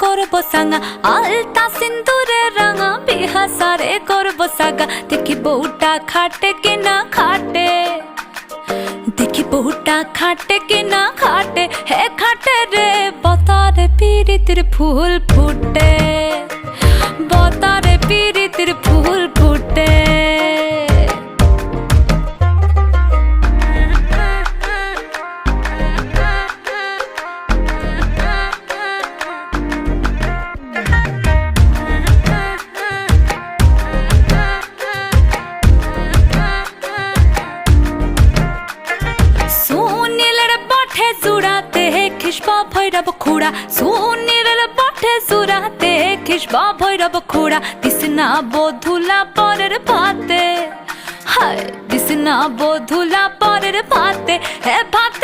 করব সাঙ্গা আলতা সিন্দুরে রাঙা বিহা সারে করব সাগা দেখি বউটা খাটে কিনা খাটে দেখি বউটা খাটে কিনা খাটে হে খাটে রে বতারে পিরিতির ফুল ফুটে বতারে পিরিতির ফুল ফুটে ভৈরব খুড়া সুনীলের পাঠে জুড়াতে খিসবা ভৈরব খুড়া দিসনা বধুলা পরের ভাতে হায় দিসনা বধুলা পরের ভাতে হে ভাত